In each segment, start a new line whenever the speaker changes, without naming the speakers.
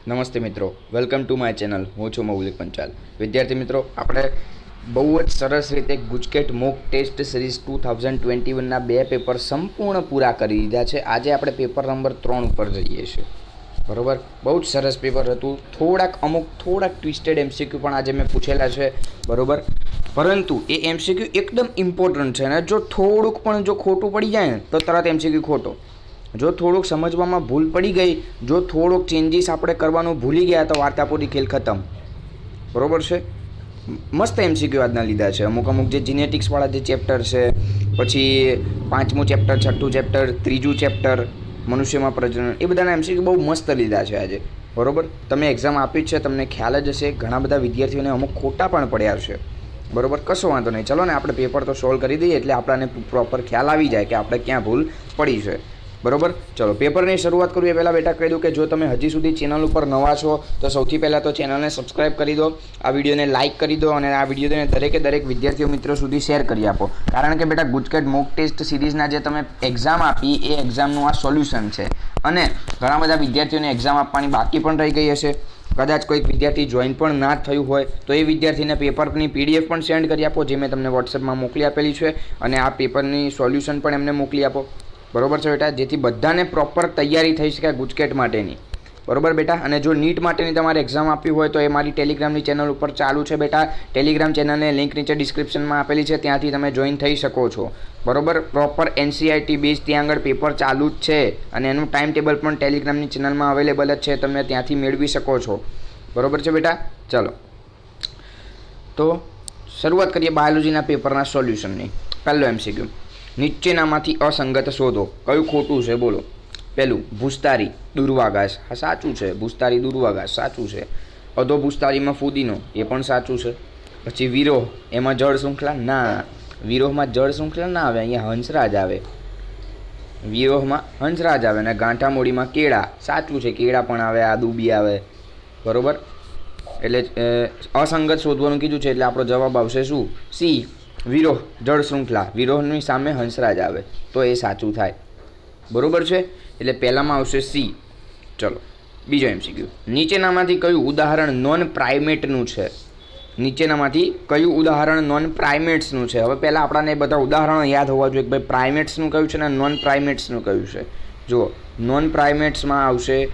નમસ્તે મિત્રો, welcome to my channel. હું છું મૌલિક પંચાલ. વિદ્યાર્થી મિત્રો, આપણે બહુ જ સરસ રીતે ગુજકેટ મોક ટેસ્ટ સિરીઝ 2021ના 2 પેપર સંપૂર્ણ પૂરા કરી દીધા છે. આજે આપણે પેપર નંબર 3 ઉપર જઈએ છીએ. બરાબર, બહુ જ સરસ પેપર હતું. થોડાક ટ્વિસ્ટેડ એમસીક્યુ પણ આજે મેં પૂછેલા છે. બરાબર, પરંતુ એ એમસીક્યુ એકદમ ઇમ્પોર્ટન્ટ છે અને જો થોડુંક પણ જો ખોટું પડી જાય ને તો તરત એમસીક્યુ ખોટો. જો થોડુંક સમજવામાં ભૂલ પડી ગઈ, જો થોડુંક ચેન્જીસ આપણે કરવાનું ભૂલી ગયા તો વાર્તા પૂરી, ખેલ ખતમ. બરાબર છે. મસ્ત એમસીક્યુ આજના લીધા છે. અમુક જે જીનેટિક્સવાળા જે ચેપ્ટર છે, પછી 5મું ચેપ્ટર, 6ઠું ચેપ્ટર, 3જું ચેપ્ટર મનુષ્યમાં પ્રજનન, એ બધાના એમસીક્યુ બહુ મસ્ત લીધા છે આજે. બરાબર, તમે એક્ઝામ આપી જ છે, તમને ખ્યાલ જ હશે. ઘણા બધા વિદ્યાર્થીઓને અમુક ખોટા પણ પડ્યા છે. બરાબર, કશો વાંધો નહીં. ચલો ને આપણે પેપર તો સોલ્વ કરી દઈએ એટલે આપણને પ્રોપર ખ્યાલ આવી જાય કે આપણે ક્યાં ભૂલ પડી છે. બરાબર, ચલો પેપરની શરૂઆત કરીએ. પહેલાં બેટા કહી દઉં કે જો તમે હજી સુધી ચેનલ ઉપર નવા છો તો સૌથી પહેલાં તો ચેનલને સબસ્ક્રાઈબ કરી દો, આ વિડીયોને લાઇક કરી દો અને આ વિડીયોને દરેક વિદ્યાર્થીઓ મિત્રો સુધી શેર કરી આપો. કારણ કે બેટા ગુજકેટ મોક ટેસ્ટ સિરીઝના જે તમે એક્ઝામ આપી એ એક્ઝામનું આ સોલ્યુશન છે અને ઘણા બધા વિદ્યાર્થીઓને એક્ઝામ આપવાની બાકી પણ રહી ગઈ હશે. કદાચ કોઈક વિદ્યાર્થી જોઈન પણ ના થયું હોય તો એ વિદ્યાર્થીને પેપરની પીડીએફ પણ સેન્ડ કરી આપો, જે મેં તમને વોટ્સએપમાં મોકલી આપેલી છે, અને આ પેપરની સોલ્યુશન પણ એમને મોકલી આપો. બરાબર છે બેટા, જેથી બધાને પ્રોપર તૈયારી થઈ શકે ગુજકેટ માટેની. બરાબર બેટા, અને જો નીટ માટેની તમારે એક્ઝામ આપવી હોય તો એ મારી ટેલિગ્રામની ચેનલ ઉપર ચાલુ છે બેટા. ટેલિગ્રામ ચેનલની લિંક નીચે ડિસ્ક્રિપ્શનમાં આપેલી છે, ત્યાંથી તમે જોઈન થઈ શકો છો. બરાબર, પ્રોપર એનસીઆરટી બેઝ ત્યાં આગળ પેપર ચાલુ જ છે અને એનું ટાઈમ ટેબલ પણ ટેલિગ્રામની ચેનલમાં અવેલેબલ જ છે, તમે ત્યાંથી મેળવી શકો છો. બરાબર છે બેટા, ચલો તો શરૂઆત કરીએ બાયોલોજીના પેપરના સોલ્યુશનની. પહેલો એમસીક્યુ, નીચેનામાંથી અસંગત શોધો. કયું ખોટું છે બોલો? પહેલું, ભૂસ્તારી દુર્વાઘાસ. હા સાચું છે, ભૂસ્તારી દુર્વાઘાસ સાચું છે. અધો ભૂસ્તારીમાં ફુદીનો, એ પણ સાચું છે. પછી વિરોહ, એમાં જળ શૃંખલા? ના, વિરોહમાં જળ શૃંખલા ના આવે, અહીંયા હંસરાજ આવે. વિરોહમાં હંસરાજ આવે. અને ગાંઠા મૂડીમાં કેળા, સાચું છે, કેળા પણ આવે, આદુબી આવે. બરાબર, એટલે અસંગત શોધવાનું કીધું છે એટલે આપણો જવાબ આવશે શું? સી, વિરોહ જળ શૃંખલા. વિરોહની સામે હંસરાજ આવે તો એ સાચું થાય. બરાબર છે, એટલે પહેલામાં આવશે સી. ચલો બીજો એમસીક્યુ, નીચેનામાંથી કયું ઉદાહરણ નોન પ્રાઇમેટનું છે? નીચેનામાંથી કયું ઉદાહરણ નોન પ્રાઇમેટ્સનું છે? હવે પહેલાં આપણાને બધા ઉદાહરણો યાદ હોવા જોઈએ કે ભાઈ પ્રાઇમેટ્સનું કયું છે ને નોન પ્રાઇમેટ્સનું કયું છે. જુઓ, નોન પ્રાઇમેટ્સમાં આવશે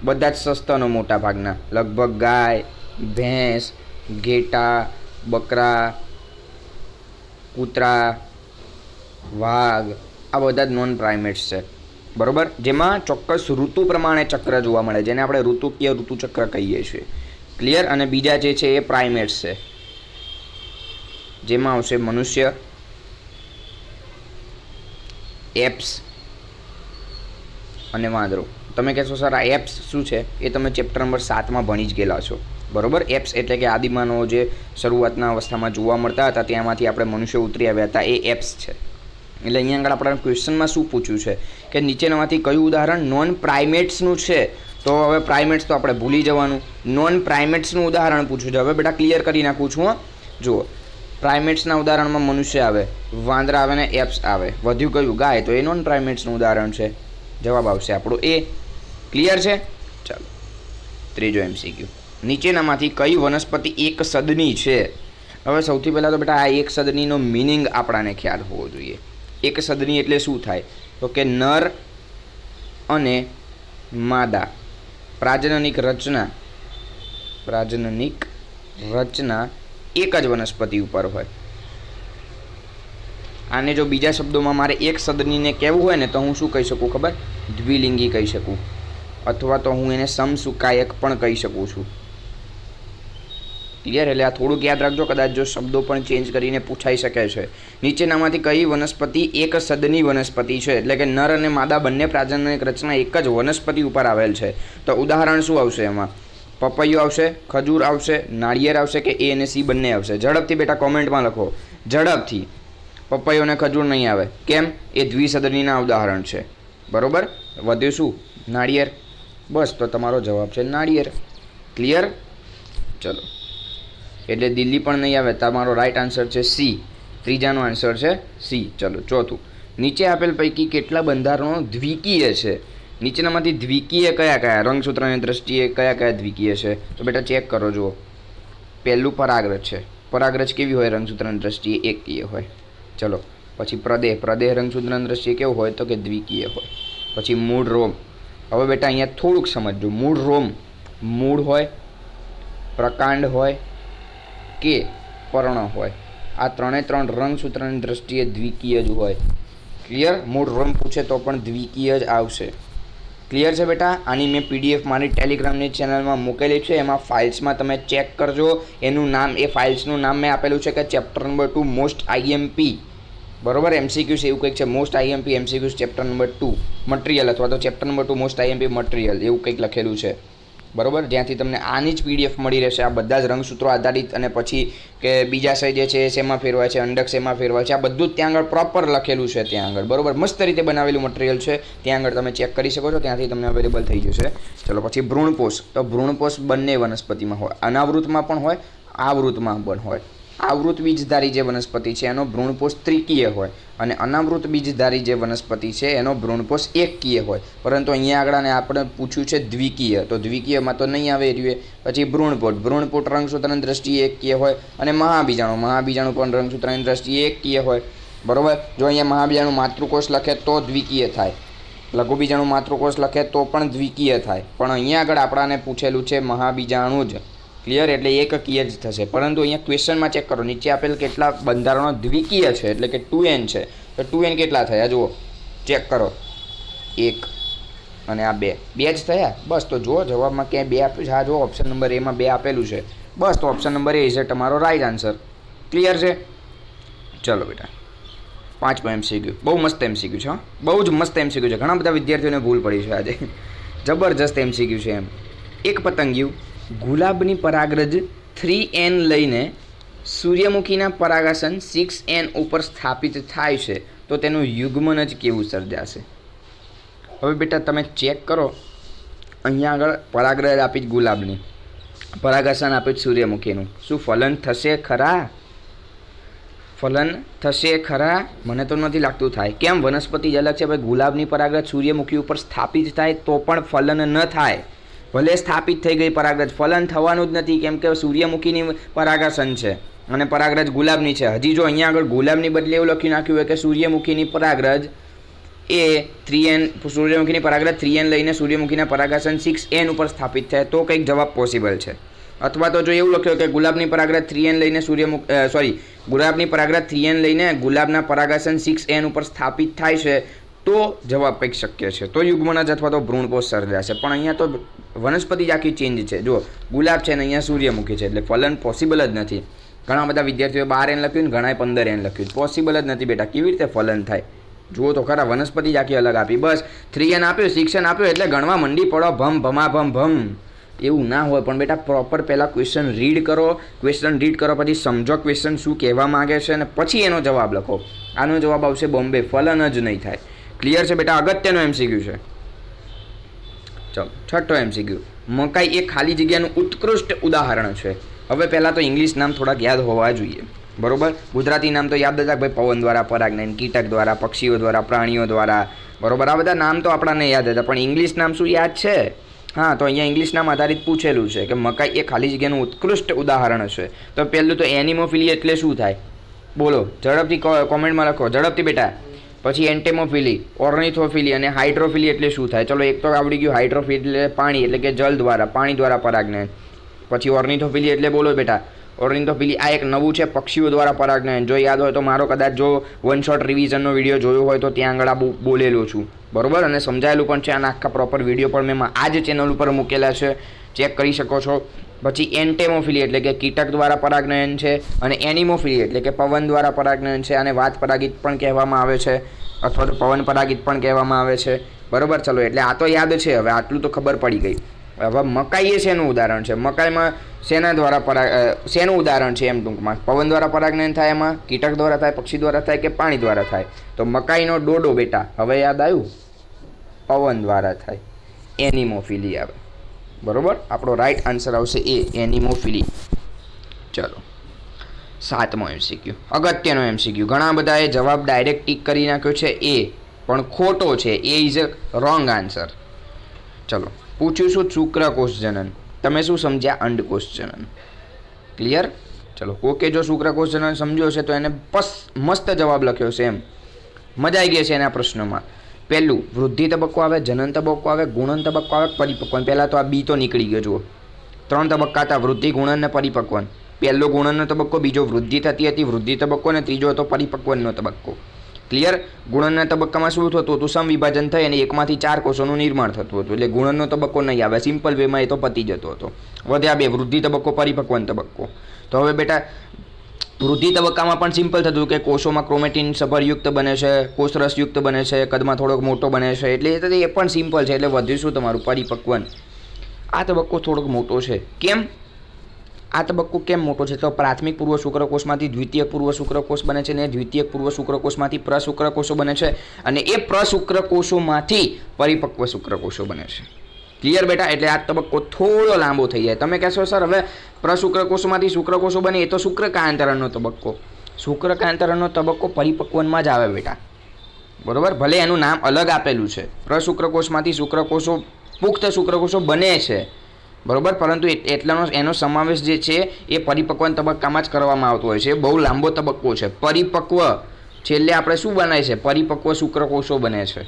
બધા જ સસ્તનો, મોટા ભાગના, લગભગ ગાય, ભેંસ, ઘેટા, બકરા, કૂતરા, વાઘ, આ બધા જ નોન પ્રાઇમેટ્સ છે. બરાબર, જેમાં ચોક્કસ ઋતુ પ્રમાણે ચક્ર જોવા મળે, જેને આપણે ઋતુકીય ઋતુચક્ર કહીએ છીએ. ક્લિયર? અને બીજા જે છે એ પ્રાઇમેટ્સ છે, જેમાં આવશે મનુષ્ય, એપ્સ અને વાંદરો. તમે કહેશો સર આ એપ્સ શું છે? એ તમે ચેપ્ટર નંબર 7માં ભણી જ ગયેલા છો. બરાબર, એપ્સ એટલે કે આદિમાનવો જે શરૂઆતના અવસ્થામાં જોવા મળતા હતા ત્યાંમાંથી આપણે મનુષ્ય ઉતરી આવ્યા હતા, એ એપ્સ છે. એટલે અહીંયા આગળ આપણા ક્વેશ્ચનમાં શું પૂછ્યું છે કે નીચેનામાંથી કયું ઉદાહરણ નોન પ્રાઇમેટ્સનું છે? તો હવે પ્રાઇમેટ્સ તો આપણે ભૂલી જવાનું, નોન પ્રાઇમેટ્સનું ઉદાહરણ પૂછ્યું છે. હવે બેટા ક્લિયર કરી નાખું છું. જુઓ, પ્રાઇમેટ્સના ઉદાહરણમાં મનુષ્ય આવે, વાંદરા આવે ને એપ્સ આવે. વધ્યું કયું? ગાય. તો એ નોન પ્રાઇમેટ્સનું ઉદાહરણ છે. જવાબ આવશે આપણો એ. ક્લિયર છે? ચાલો ત્રીજો એમસીક્યુ, નીચેનામાંથી કઈ વનસ્પતિ એક સદની છે? હવે સૌથી પહેલાં તો બેટા આ એક સદનીનો મિનિંગ આપણાને ખ્યાલ હોવો જોઈએ. એક સદની એટલે શું થાય? તો કે નર અને માદા પ્રાજનનિક રચના એક જ વનસ્પતિ ઉપર હોય. આને જો બીજા શબ્દોમાં મારે એક સદનીને કહેવું હોય ને તો હું શું કહી શકું ખબર? દ્વિલિંગી કહી શકું, અથવા તો હું એને સમસુકાયક પણ કહી શકું છું. ક્લિયર? એટલે આ થોડુંક યાદ રાખજો, કદાચ જો શબ્દો પણ ચેન્જ કરીને પૂછાઈ શકે છે. નીચેનામાંથી કઈ વનસ્પતિ એક સદની વનસ્પતિ છે? એટલે કે નર અને માદા બંને પ્રાજનનિક રચના એક જ વનસ્પતિ ઉપર આવેલ છે. તો ઉદાહરણ શું આવશે એમાં? પપૈયું આવશે, ખજૂર આવશે, નાળિયેર આવશે, કે એ અને સી બંને આવશે? ઝડપથી બેટા કોમેન્ટમાં લખો, ઝડપથી. પપૈયું અને ખજૂર નહીં આવે. કેમ? એ દ્વિસદનીના ઉદાહરણ છે. બરાબર, વધ્યું શું? નાળિયેર. બસ, તો તમારો જવાબ છે નાળિયેર. ક્લિયર? ચલો, એટલે દિલ્હી પણ નહીં આવે. તમારો રાઈટ આન્સર છે સી. ત્રીજાનો આન્સર છે સી. ચલો ચોથું, નીચે આપેલ પૈકી કેટલા બંધારણો દ્વિકીય છે? નીચેનામાંથી દ્વિકીય કયા કયા રંગસૂત્રની દ્રષ્ટિએ કયા કયા દ્વિકીય છે? તો બેટા ચેક કરો. જુઓ, પહેલું પરાગરજ છે. પરાગરજ કેવી હોય રંગસૂત્રની દ્રષ્ટિએ? એકકીય હોય. ચલો પછી પ્રદેહ. પ્રદેહ રંગસૂત્રની દ્રષ્ટિએ કેવું હોય? તો કે દ્વિકીય હોય. પછી મૂળ રોમ. હવે બેટા અહીંયા થોડુંક સમજજો. મૂળ રોમ મૂળ હોય, પ્રકાંડ હોય કે પર્ણ હોય, આ ત્રણ રંગસૂત્રની દ્રષ્ટિએ દ્વિકીય જ હોય. ક્લિયર? મૂળ રોમ પૂછે તો પણ દ્વિકીય જ આવશે. ક્લિયર છે બેટા? આની મેં પીડીએફ મારી ટેલિગ્રામની ચેનલમાં મૂકેલી છે. એમાં ફાઇલ્સમાં તમે ચેક કરજો. એનું નામ, એ ફાઇલ્સનું નામ મેં આપેલું છે કે ચેપ્ટર નંબર 2 મોસ્ટ આઈએમપી, બરોબર, એમસીક્યુઝ એવું કંઈક છે. Most IMP MCQs chapter number 2 material, અથવા તો chapter number 2 most IMP material, એવું કંઈક લખેલું છે, બરોબર. જ્યાંથી તમને આની જ પીડીએફ મળી રહેશે. આ બધા જ રંગસૂત્રો આધારિત, અને પછી કે બીજાશય જે છે શેમાં ફેરવાય છે, અંડક શેમાં ફેરવાય છે, આ બધું જ ત્યાં આગળ પ્રોપર લખેલું છે. ત્યાં આગળ બરોબર મસ્ત રીતે બનાવેલું મટીરિયલ છે. ત્યાં આગળ તમે ચેક કરી શકો છો. ત્યાંથી તમને અવેલેબલ થઈ જશે. ચલો પછી ભ્રૂણપોષ. તો ભ્રૂણપોષ બંને વનસ્પતિમાં હોય. અનાવૃતમાં પણ હોય, આવૃતમાં પણ હોય. આવૃત બીજધારી જે વનસ્પતિ છે એનો ભ્રૂણપોષ ત્રિકીય હોય, અને અનાવૃત બીજધારી જે વનસ્પતિ છે એનો ભ્રૂણપોષ એકકીય હોય. પરંતુ અહીંયા આગળ આપણે પૂછ્યું છે દ્વિકીય, તો દ્વિકીયમાં તો નહીં આવે રહ્યું. પછી ભ્રૂણપોષ. ભ્રૂણપોષ રંગસૂત્રની દ્રષ્ટિએ એકકીય હોય. અને મહાબીજાણુ. મહાબીજાણુ પણ રંગસૂત્રની દ્રષ્ટિએ એકકીય હોય, બરોબર. જો અહીંયા મહાબીજાણુ માતૃકોષ લખે તો દ્વિકીય થાય, લઘુબીજાણુ માતૃકોષ લખે તો પણ દ્વિકીય થાય. પણ અહીંયા આગળ આપણાને પૂછેલું છે મહાબીજાણુ જ. ક્લિયર? એટલે એકકીય જ થશે. પરંતુ અહીંયા ક્વેશ્ચનમાં ચેક કરો, નીચે આપેલ કેટલા બંધારણો દ્વિકીય છે, એટલે કે 2n છે. તો 2n કેટલા થયા? જુઓ, ચેક કરો. 1 અને આ 2 જ થયા. બસ. તો જુઓ જવાબમાં ક્યાંય 2 આપ્યું છે? હા, જુઓ ઓપ્શન નંબર એમાં 2 આપેલું છે. બસ. તો ઓપ્શન નંબર એ છે તમારો રાઈટ આન્સર. ક્લિયર છે? ચલો બેટા, 5મો એમસીક્યુ. બહુ મસ્ત એમસીક્યુ છે. બહુ જ મસ્ત એમસીક્યુ છે. ઘણા બધા વિદ્યાર્થીઓને ભૂલ પડી છે આજે. જબરજસ્ત એમસીક્યુ છે એમ. એક પતંગિયું ગુલાબની પરાગરજ 3n લઈને સૂર્યમુખીના પરાગાસન 6n ઉપર સ્થાપિત થાય છે, તો તેનું યુગ્મન જ કેવું સર્જાશે? હવે બેટા તમે ચેક કરો. અહીંયા આગળ પરાગરજ આપી જ ગુલાબની, પરાગાસન આપી જ સૂર્યમુખીનું. શું ફલન થશે ખરા? ફલન થશે ખરા? મને તો નથી લાગતું થાય. કેમ? વનસ્પતિ જ અલગ છે ભાઈ. ગુલાબની પરાગરજ સૂર્યમુખી ઉપર સ્થાપિત થાય તો પણ ફલન ન થાય. ભલે સ્થાપિત થઈ ગઈ પરાગરજ, ફલન થવાનું જ નથી. કેમ કે સૂર્યમુખીની પરાગાસન છે અને પરાગરજ ગુલાબની છે. હજી જો અહીંયા આગળ ગુલાબની બદલે એવું લખી નાખ્યું હોય કે સૂર્યમુખીની પરાગરજ એ 3n, સૂર્યમુખીની પરાગરજ 3n લઈને સૂર્યમુખીના પરાગાસન 6n ઉપર સ્થાપિત થાય, તો કંઈક જવાબ પોસિબલ છે. અથવા તો જો એવું લખ્યું કે ગુલાબની પરાગરજ 3n લઈને ગુલાબની પરાગરજ 3n લઈને ગુલાબના પરાગાસન 6n ઉપર સ્થાપિત થાય છે, તો જવાબ કંઈક શક્ય છે. તો યુગ્મન જ અથવા તો ભ્રૂણપોષ સર્જાશે. પણ અહીંયા તો વનસ્પતિ જ આખી ચેન્જ છે. જો ગુલાબ છે ને અહીંયા સૂર્યમુખી છે, એટલે ફલન પોસિબલ જ નથી. ઘણા બધા વિદ્યાર્થીઓએ 12n લખ્યું ને ઘણાએ 15n લખ્યું. પોસિબલ જ નથી બેટા. કેવી રીતે ફલન થાય? જુઓ તો ખરા, વનસ્પતિ જ આખી અલગ આપી. બસ 3n આપ્યો, 6n આપ્યો એટલે ગણવા મંડી પડો ભમ ભમા ભમ ભમ. એવું ના હોય. પણ બેટા પ્રોપર પહેલાં ક્વેશ્ચન રીડ કરો. ક્વેશ્ચન રીડ કરો પછી સમજો ક્વેશ્ચન શું કહેવા માગે છે, અને પછી એનો જવાબ લખો. આનો જવાબ આવશે બોમ્બે. ફલન જ નહીં થાય. ક્લિયર છે બેટા? અગત્યનો એમસીક્યુ છે. ચલો 6થો એમસીક્યુ. મકાઈ એ ખાલી જગ્યાનું ઉત્કૃષ્ટ ઉદાહરણ છે. હવે પહેલાં તો ઇંગ્લિશ નામ થોડાક યાદ હોવા જોઈએ, બરોબર. ગુજરાતી નામ તો યાદ હતા ભાઈ. પવન દ્વારા પરાગનયન, કીટક દ્વારા, પક્ષીઓ દ્વારા, પ્રાણીઓ દ્વારા, બરોબર. આ બધા નામ તો આપણાને યાદ હતા, પણ ઇંગ્લિશ નામ શું યાદ છે? હા, તો અહીંયા ઇંગ્લિશ નામ આધારિત પૂછેલું છે કે મકાઈ એ ખાલી જગ્યાનું ઉત્કૃષ્ટ ઉદાહરણ છે. તો પહેલું તો એનિમોફિલી એટલે શું થાય? બોલો ઝડપથી, કોમેન્ટમાં લખો ઝડપથી બેટા. પછી એન્ટેમોફિલી, ઓર્નિથોફિલી અને હાઇડ્રોફિલી એટલે શું થાય? ચલો એક તો આવડી ગયું. હાઇડ્રોફિલી એટલે પાણી, એટલે કે જલ દ્વારા, પાણી દ્વારા પરાગનયન. પછી ઓર્નિથોફિલી એટલે બોલો બેટા. ઓર્નિથોફિલી આ એક નવું છે, પક્ષીઓ દ્વારા પરાગનયન. જો યાદ હોય તો મારો કદાચ જો વન શોટ રિવિઝનનો વિડીયો જોયો હોય તો ત્યાં આગળ આ બોલેલો છું, બરોબર. અને સમજાયેલું પણ છે. આના આખા પ્રોપર વિડીયો પણ મેં આ જ ચેનલ ઉપર મૂકેલા છે, ચેક કરી શકો છો. પછી એન્ટેમોફિલી એટલે કે કીટક દ્વારા પરાગનયન છે, અને એનિમોફિલી એટલે કે પવન દ્વારા પરાગનયન છે. અને વાત પરાગિત પણ કહેવામાં આવે છે, અથવા તો પવન પરાગિત પણ કહેવામાં આવે છે, બરોબર. ચલો એટલે આ તો યાદ છે. હવે આટલું તો ખબર પડી ગઈ. હવે મકાઈ એ શેનું ઉદાહરણ છે? મકાઈમાં શેના દ્વારા શેનું ઉદાહરણ છે એમ ટૂંકમાં? પવન દ્વારા પરાગનયન થાય, એમાં કીટક દ્વારા થાય, પક્ષી દ્વારા થાય કે પાણી દ્વારા થાય? તો મકાઈનો ડોડો બેટા હવે યાદ આવ્યું, પવન દ્વારા થાય. એનિમોફિલી આવે, બરોબર. આપણો રાઈટ આન્સર આવશે એ, એનિમોફિલી. ચલો 7મો એમસીક્યુ. અગત્યનો એમસીક્યુ. ઘણા બધાએ જવાબ ડાયરેક્ટ ટીક કરી નાખ્યો છે એ, પણ ખોટો છે. એ ઇઝ અ રોંગ આન્સર. ચલો પૂછ્યું શું શુક્રકોષ જનન, તમે શું સમજ્યા અંડકોષ જનન? ક્લિયર? ચલો ઓકે, જો શુક્રકોષ જનન સમજ્યો છે તો એને મસ્ત જવાબ લખ્યો છે, એમ મજા આવી ગઈ છે એના પ્રશ્નોમાં. પહેલું વૃદ્ધિ તબક્કો આવે, જનન તબક્કો આવે, ગુણન તબક્કો આવે, પરિપક્વન. પહેલાં તો આ બી તો નીકળી ગયો. જુઓ 3 તબક્કા હતા, વૃદ્ધિ, ગુણન અને પરિપક્વન. પહેલો ગુણનનો તબક્કો, બીજો વૃદ્ધિ થતી હતી વૃદ્ધિ તબક્કો, અને ત્રીજો હતો પરિપક્વનનો તબક્કો. ક્લિયર? ગુણનના તબક્કામાં શું થતું હતું? સમવિભાજન થઈ અને 1માંથી 4 કોષોનું નિર્માણ થતું હતું, એટલે ગુણનનો તબક્કો નહીં આવે. સિમ્પલ વેમાં એ તો પતી જતો હતો. વધ્યા 2, વૃદ્ધિ તબક્કો, પરિપક્વન તબક્કો. તો હવે બેટા વૃદ્ધિ તબક્કામાં પણ સિમ્પલ થતું કે કોષોમાં ક્રોમેટિન સભરયુક્ત બને છે, કોષરસયુક્ત બને છે, કદમાં થોડોક મોટો બને છે, એટલે એ પણ સિમ્પલ છે. એટલે વધ્યું શું તમારું? પરિપક્વન. આ તબક્કો થોડોક મોટો છે. કેમ આ તબક્કો કેમ મોટો છે? તો પ્રાથમિક પૂર્વ શુક્રકોષમાંથી દ્વિતીયક પૂર્વ શુક્રકોષ બને છે, અને દ્વિતીયક પૂર્વ શુક્રકોષમાંથી પ્રશુક્રકોષો બને છે, અને એ પ્રશુક્રકોષોમાંથી પરિપક્વ શુક્રકોષો બને છે. ક્લિયર બેટા? એટલે આ તબક્કો થોડો લાંબો થઈ જાય. તમે કહેશો સર હવે પ્રશુક્રકોષોમાંથી શુક્રકોષો બને, એ તો શુક્રકાંતરણનો તબક્કો. શુક્રકાંતરણનો તબક્કો પરિપક્વનમાં જ આવે બેટા, બરોબર? ભલે એનું નામ અલગ આપેલું છે, પ્રશુક્રકોષમાંથી શુક્રકોષો, પુખ્ત શુક્રકોષો બને છે, બરોબર, પરંતુ એટલાનો એનો સમાવેશ જે છે એ પરિપક્વન તબક્કામાં જ કરવામાં આવતો હોય છે. બહુ લાંબો તબક્કો છે. પરિપક્વ છેલ્લે આપણે શું બનાય છે? પરિપક્વ શુક્રકોષો બને છે,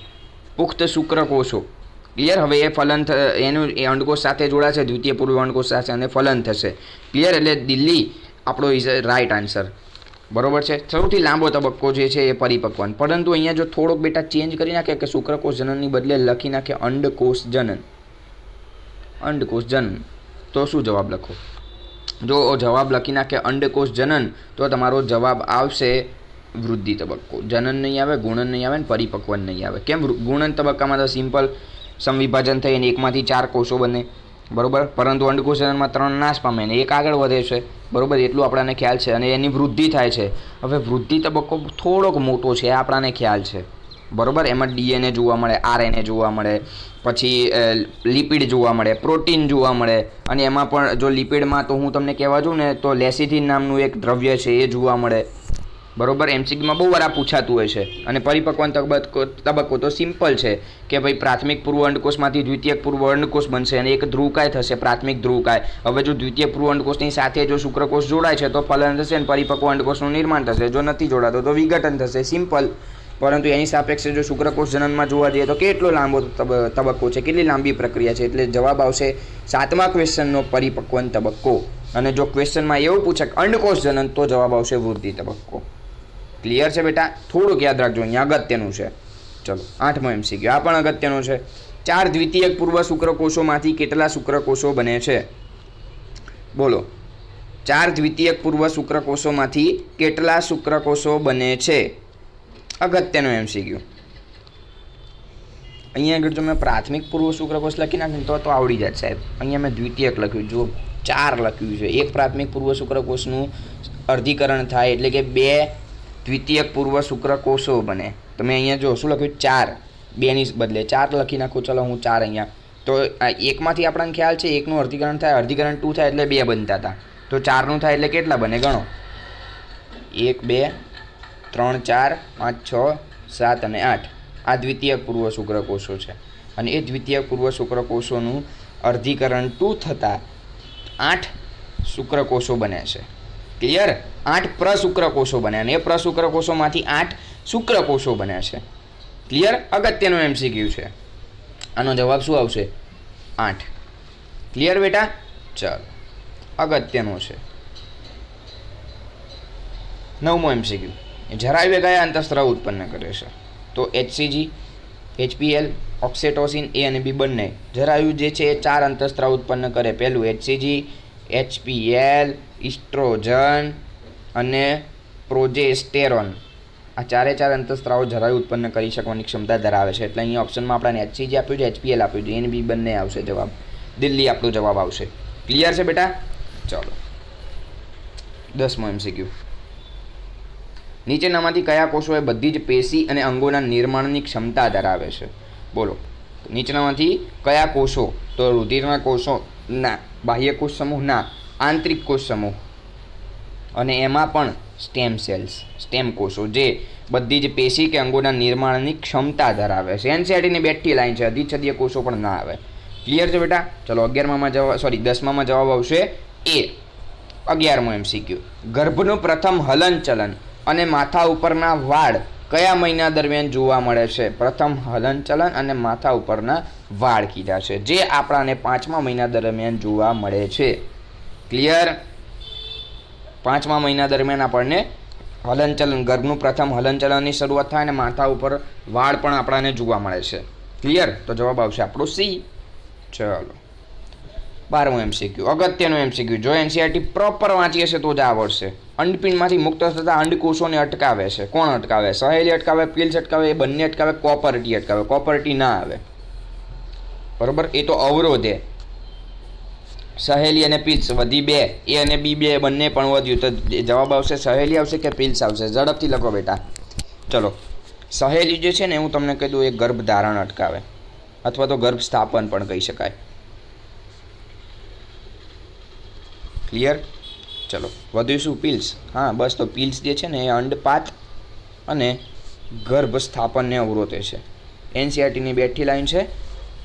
પુખ્ત શુક્રકોષો. ક્લિયર? હવે એ ફલન એનું એ અંડકોષ સાથે જોડાશે, દ્વિતીય પૂર્વ અંડકોષ સાથે, અને ફલન થશે. ક્લિયર? એટલે દિલ્હી આપણો ઇઝ રાઈટ આન્સર, બરોબર છે. સૌથી લાંબો તબક્કો જે છે એ પરિપક્વન. પરંતુ અહીંયા જો થોડોક બેટા ચેન્જ કરી નાખે કે શુક્રકોષ જનનની બદલે લખી નાખે અંડકોષ જનન, અંડકોષ જનન, તો શું જવાબ લખો? જો જવાબ લખી નાખે અંડકોષ જનન તો તમારો જવાબ આવશે વૃદ્ધિ તબક્કો. જનન નહીં આવે, ગુણન નહીં આવે, ને પરિપક્વન નહીં આવે. કેમ? ગુણન તબક્કામાં તો સિમ્પલ સમવિભાજન થઈ અને 1માંથી 4 કોષો બને, બરોબર, પરંતુ અંડકોષ જનનમાં 3 નાશ પામે ને 1 આગળ વધે છે, બરોબર, એટલું આપણને ખ્યાલ છે. અને એની વૃદ્ધિ થાય છે. હવે વૃદ્ધિ તબક્કો થોડોક મોટો છે, આપણને ખ્યાલ છે, બરોબર. એમાં ડીએનએ જોવા મળે, આરએનએ જોવા મળે, પછી લિપિડ જોવા મળે, પ્રોટીન જોવા મળે, અને એમાં પણ જો લિપિડમાં તો હું તમને કહેવા જાઉં ને તો લેસિથિન નામનું એક દ્રવ્ય છે એ જોવા મળે, બરોબર. એમસીક્યુમાં બહુ વાર આ પૂછાતું હોય છે. અને પરિપક્વન તબક્કો તો સિમ્પલ છે કે ભાઈ પ્રાથમિક પૂર્વ અંડકોષમાંથી દ્વિતીયક પૂર્વ અંડકોષ બનશે અને એક ધ્રુવકાય થશે, પ્રાથમિક ધ્રુવકાય. હવે જો દ્વિતીય પૂર્વ અંડકોષની સાથે જો શુક્રકોષ જોડાય છે તો ફલન થશે અને પરિપક્વ અંડકોષનું નિર્માણ થશે. જો નથી જોડાતો તો વિઘટન થશે, સિમ્પલ. પરંતુ એની સાપેક્ષે જો શુક્રકોષ જનનમાં જોવા જઈએ તો કેટલો લાંબો તબક્કો છે, કેટલી લાંબી પ્રક્રિયા છે. એટલે જવાબ આવશે 7મા ક્વેશ્ચનનો પરિપક્વન તબક્કો. અને જો ક્વેશ્ચનમાં એવું પૂછે કે અંડકોષ જનન તો જવાબ આવશે વૃદ્ધિ તબક્કો. ક્લિયર છે બેટા? થોડુંક યાદ રાખજો, અહીંયા અગત્યનું છે. ચલો 8મો એમસીક્યુ, આ પણ અગત્યનું છે. 4 દ્વિતીયક પૂર્વ શુક્રકોષોમાંથી કેટલા શુક્રકોષો બને છે? બોલો, 4 દ્વિતીયક પૂર્વ શુક્રકોષોમાંથી કેટલા શુક્રકોષો બને છે? અગત્યનો એમસીક્યુ. અહીંયા આગળ જો મેં પ્રાથમિક પૂર્વ શુક્રકોષ લખી નાખીને તો આવડી જાય સાહેબ. અહીંયા મેં દ્વિતીયક લખ્યું, જો 4 લખ્યું છે. એક પ્રાથમિક પૂર્વ શુક્રકોષનું અર્ધીકરણ થાય એટલે કે 2 દ્વિતીયક પૂર્વ શુક્રકોષો બને. તમે અહીંયા જો શું લખ્યું? 4, 2ની બદલે 4 લખી નાખું. ચલો હું 4 અહીંયા, તો એકમાંથી આપણને ખ્યાલ છે એકનું અર્ધીકરણ થાય, અર્ધીકરણ 2 થાય એટલે 2 બનતા હતા. તો 4નું થાય એટલે કેટલા બને? ગણો. 1 2 3 4 5 6 7 અને 8. આ દ્વિતીયક પૂર્વ શુક્રકોષો છે. અને એ દ્વિતીયક પૂર્વ શુક્રકોષોનું અર્ધીકરણ 2 થતાં 8 શુક્રકોષો બને છે. ક્લિયર? 8 પ્રશુક્રકોષો બને અને એ પ્રશુક્રકોષોમાંથી 8 શુક્રકોષો બને છે. ક્લિયર? અગત્યનો એમસીક્યુ છે. આનો જવાબ શું આવશે? 8. ક્લિયર બેટા? ચાલો, અગત્યનો છે. 9મો એમસીક્યુ, જરાયુ કયા અંતઃસ્ત્રાવ ઉત્પન્ન કરે છે? તો HCG, HPL, ઓક્સિટોસિન એ અને બી બંને. જરાયુ જે છે એ 4 અંતઃસ્ત્રાવ ઉત્પન્ન કરે. પહેલું HCG, HPL, ઇસ્ટ્રોજન અને પ્રોજેસ્ટેરોન. આ 4 અંતઃસ્ત્રાવો જરાયુ ઉત્પન્ન કરી શકવાની ક્ષમતા ધરાવે છે. એટલે અહીંયા ઓપ્શનમાં આપણને HCG આપ્યું છે, HPL આપ્યું છે, એ અને બી બંને આવશે જવાબ. દિલ્હી આપણો જવાબ આવશે. ક્લિયર છે બેટા? ચાલો 10મો એમસીક્યુ, નીચેનામાંથી કયા કોષો એ બધી જ પેશી અને અંગોના નિર્માણની ક્ષમતા ધરાવે છે? બોલો, નીચેનામાંથી કયા કોષો? તો રુધિરના કોષો ના, બાહ્ય કોષ સમૂહ ના, આંતરિક કોષ સમૂહ, અને એમાં પણ સ્ટેમ સેલ્સ, સ્ટેમ કોષો, જે બધી જ પેશી કે અંગોના નિર્માણની ક્ષમતા ધરાવે છે. એનસીઆરટીની બેઠી લાઈન છે, અધિચ્છદીય કોષો પણ ના આવે. ક્લિયર છે બેટા? ચલો 11માં જવાબ, સોરી 10માં જવાબ આવશે એ. 11મો MCQ, ગર્ભનું પ્રથમ હલનચલન અને માથા ઉપરના વાળ કયા મહિના દરમિયાન જોવા મળે છે? પ્રથમ હલનચલન અને માથા ઉપરના વાળ કીધા છે, જે આપણાને 5મા મહિના દરમિયાન જોવા મળે છે. ક્લિયર? 5મા મહિના દરમિયાન આપણને હલનચલન, ગર્ભનું પ્રથમ હલનચલનની શરૂઆત થાય અને માથા ઉપર વાળ પણ આપણને જોવા મળે છે. ક્લિયર? તો જવાબ આવશે આપણો સી. ચલો 12મો MCQ, અગત્યનો MCQ, જો NCERT પ્રોપર વાંચી હશે તો જ આવડશે. અંડપિંડમાંથી મુક્ત થતા અંડકોષોને અટકાવે છે. કોણ અટકાવે? સહેલી અટકાવે, પિલ્સ અટકાવે, એ બંને અટકાવે, કોપરટી અટકાવે. કોપરટી ના આવે, બરોબર? એ તો અવરોધે. સહેલી અને પિલ્સ વધી બે, એ અને બી બે બંને પણ વધ્યું, તો જવાબ આવશે સહેલી આવશે કે પિલ્સ આવશે? ઝડપથી લખો બેટા. ચલો, સહેલી જે છે ને, હું તમને કહી દઉં, એ ગર્ભધારણ અટકાવે અથવા તો ગર્ભ સ્થાપન પણ કહી શકાય. ક્લિયર? ચલો વધુ શું? પિલ્સ. હા બસ, તો પિલ્સ જે છે ને એ અંડપાત અને ગર્ભ સ્થાપનને અવરોધે છે. NCERTની બેઠી લાઈન છે,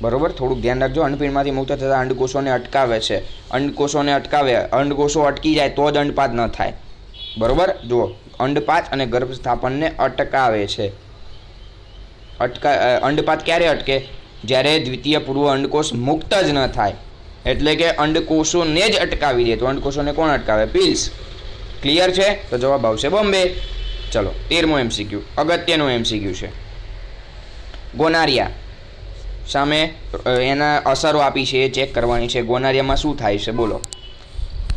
બરોબર? થોડુંક ધ્યાન રાખજો. અંડપિંડમાંથી મુક્ત થતા અંડકોષોને અટકાવે છે. અંડકોષોને અટકાવે, અંડકોષો અટકી જાય તો જ અંડપાત ન થાય, બરોબર? જુઓ, અંડપાત અને ગર્ભ સ્થાપનને અટકાવે છે. અંડપાત ક્યારે અટકે? જ્યારે દ્વિતીય પૂર્વ અંડકોષ મુક્ત જ ન થાય, એટલે કે અંડકોષોને જ અટકાવી દે. તો અંડકોષોને કોણ અટકાવે? પિલ્સ. ક્લિયર છે? તો જવાબ આવશે બોમ્બે. ચલો 13મો MCQ, અગત્યનો MCQ છે. ગોનારિયા સામે એના અસરો આપી છે, એ ચેક કરવાની છે. ગોનારિયામાં શું થાય છે બોલો?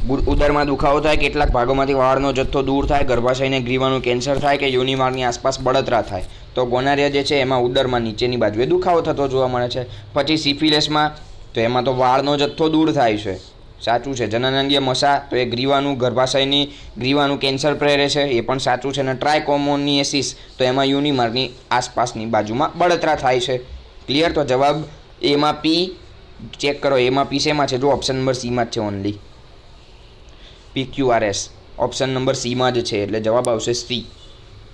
ઉદરમાં દુખાવો થાય, કેટલાક ભાગોમાંથી વાળનો જથ્થો દૂર થાય, ગર્ભાશયને ગ્રીવાનું કેન્સર થાય કે યોનિમાર્ગની આસપાસ બળતરા થાય. તો ગોનારિયા જે છે એમાં ઉદરમાં નીચેની બાજુએ દુખાવો થતો જોવા મળે છે. પછી સિફિલિસમાં, તો એમાં તો વાળનો જથ્થો દૂર થાય છે, સાચું છે. જનનાંગીય મસા, તો એ ગ્રીવાનું, ગર્ભાશયની ગ્રીવાનું કેન્સર પ્રેરે છે, એ પણ સાચું છે. અને ટ્રાયકોમોનિએસિસ, તો એમાં યોનિમાર્ગની આસપાસની બાજુમાં બળતરા થાય છે. ક્લિયર? તો જવાબ એમાં પી ચેક કરો. એમાં પી શેમાં છે? જો ઓપ્શન નંબર સીમાં જ છે, ઓનલી PQRS ઓપ્શન નંબર સીમાં જ છે, એટલે જવાબ આવશે સી.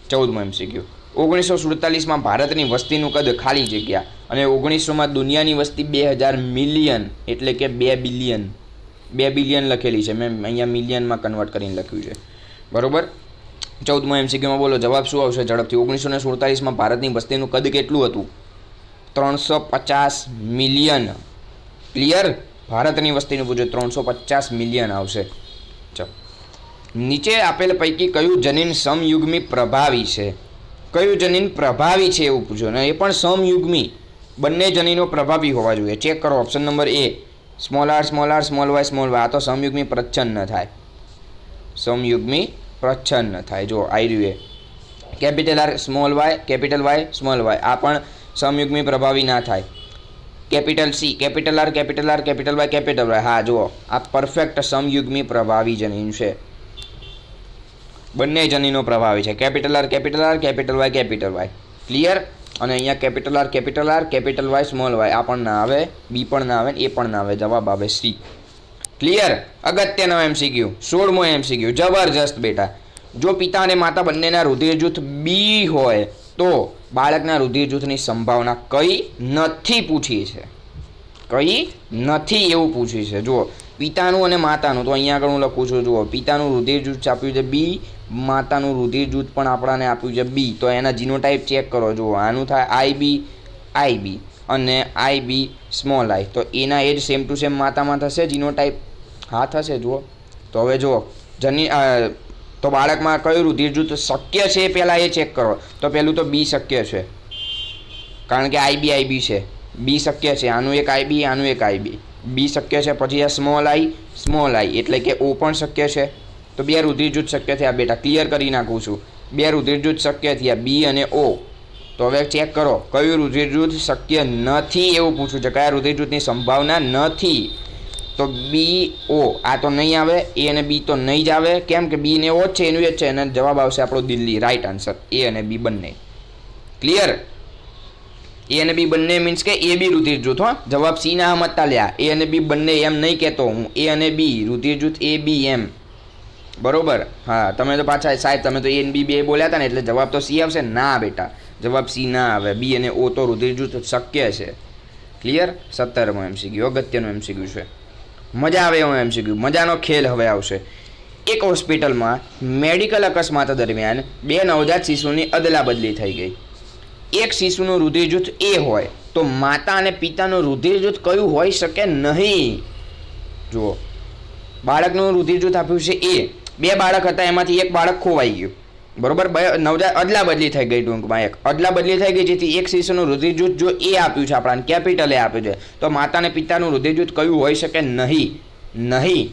14મો MCQ, 1947માં ભારતની વસ્તીનું કદ ખાલી જગ્યા અને 1900માં દુનિયાની વસ્તી 2000 મિલિયન, એટલે કે 2 બિલિયન. 2 બિલિયન લખેલી છે, મેં અહીંયા મિલિયનમાં કન્વર્ટ કરીને લખ્યું છે, બરોબર? 14મો MCQમાં બોલો જવાબ શું આવશે ઝડપથી? 1947માં ભારતની વસ્તીનું કદ કેટલું હતું? 350 મિલિયન. ક્લિયર? ભારતની વસ્તીનું પૂછો, 350 મિલિયન આવશે. ચલો, નીચે આપેલ પૈકી કયું જનીન સમયુગ્મી પ્રભાવી છે? કયું જનીન પ્રભાવી છે એવું પૂછો, ને એ પણ સમયુગ્મી. બંને જનીનો પ્રભાવી હોવા જોઈએ. ચેક કરો. ઓપ્શન નંબર એ, સ્મોલ આર, સ્મોલ વાય. આ તો સમયુગ્મી પ્રચ્છન્ન થાય. સમયુગ્મી પ્રચ્છન્ન થાય. જો આવી રહ્યું એ capital R small y, capital Y small Y, આ પણ સમયુગ્મી પ્રભાવી ના થાય. Capital C, capital R, capital R, capital Y, capital Y. હા જુઓ, આ પરફેક્ટ સમયુગ્મી પ્રભાવી જનીન છે. બંને જનીનો પ્રભાવી છે. Capital R, capital R, capital Y, capital Y. Clear? અને અહીંયા capital R, capital R, capital Y, small Y. આ પણ ના આવે, બી પણ ના આવે, એ પણ ના આવે. જવાબ આવે સી. ક્લિયર? અગત્યનો MCQ, 16મો MCQ, જબરજસ્ત બેટા. જો પિતા અને માતા બંનેના રુધિર જૂથ બી હોય તો બાળકના રુધિર જૂથની સંભાવના કઈ નથી પૂછી છે? કઈ નથી એવું પૂછ્યું છે. જુઓ, પિતાનું અને માતાનું, તો અહીંયા આગળ હું લખું છું. જુઓ, પિતાનું રુધિર જૂથ આપ્યું છે બી, માતાનું રુધિર જૂથ પણ આપણાને આપ્યું છે બી. તો એના જીનોટાઈપ ચેક કરો. જુઓ, આનું થાય આઈબી અને આઈબી સ્મોલ આઈ. તો એના એ જ સેમ ટુ સેમ માતામાં થશે જીનોટાઈપ? હા થશે. જુઓ, તો હવે જુઓ, તો બાળકમાં કયું રુધિર જૂથ શક્ય છે પહેલાં એ ચેક કરો. તો પહેલું તો બી શક્ય છે, કારણ કે આઈબી છે. બી શક્ય છે, આનું એક આઈબી, આનું એક આઈબી. બી શક્ય છે. પછી આ સ્મોલ આઈ, એટલે કે ઓ પણ શક્ય છે. તો 2 રુધિર જૂથ શક્ય થયા બેટા. ક્લિયર કરી નાખું છું. 2 રુધિર જૂથ શક્ય થયા, બી અને ઓ. તો હવે ચેક કરો, કયું રુધિર જૂથ શક્ય નથી એવું પૂછ્યું છે. કયા રુધિર જૂથની સંભાવના નથી? તો બી ઓ, આ તો નહીં આવે. એ અને બી તો નહીં જ આવે. કેમ કે બી ને ઓ જ છે, એનું જ છે. અને જવાબ આવશે આપણો દિલ્હી. રાઈટ આન્સર, એ અને બી બંને. ક્લિયર? એ અને બી બંને મીન્સ કે એ બી રુધિર જૂથ. હો, જવાબ સી ના સમજતા લ્યા. એ અને બી બંને એમ નહીં કહેતો હું. એ અને બી રુધિર જૂથ એ બી એમ, બરોબર? હા, તમે તો પાછા સાહેબ તમે તો એ અને બી બે બોલ્યા હતા ને, એટલે જવાબ તો સી આવશે. ના બેટા, જવાબ સી ના આવે. બી અને ઓ તો રુધિર જૂથ શક્ય છે. ક્લિયર? 17મો MCQ અગત્યનો MCQ છે, મજા આવે એવો MCQ, મજાનો ખેલ હવે આવશે. એક હોસ્પિટલમાં મેડિકલ અકસ્માત દરમિયાન 2 નવજાત શિશુની અદલા બદલી થઈ ગઈ. એક શિશુનું રુધિર જૂથ એ હોય તો માતા અને પિતાનું રુધિર જૂથ કયું હોઈ શકે નહીં? જુઓ, બાળકનું રુધિર જૂથ આપ્યું છે એ, 2 બાળક હતા એમાંથી એક બાળક ખોવાઈ ગયું, બરોબર? નવજાત અદલા બદલી થઈ ગઈ, ટૂંકમાં એક અદલા બદલી થઈ ગઈ, જેથી એક શિશુનું રુધિર જૂથ જો એ આપ્યું છે આપણાને, કેપિટલ એ આપ્યું છે, તો માતા અને પિતાનું રુધિર જૂથ કયું હોઈ શકે નહીં?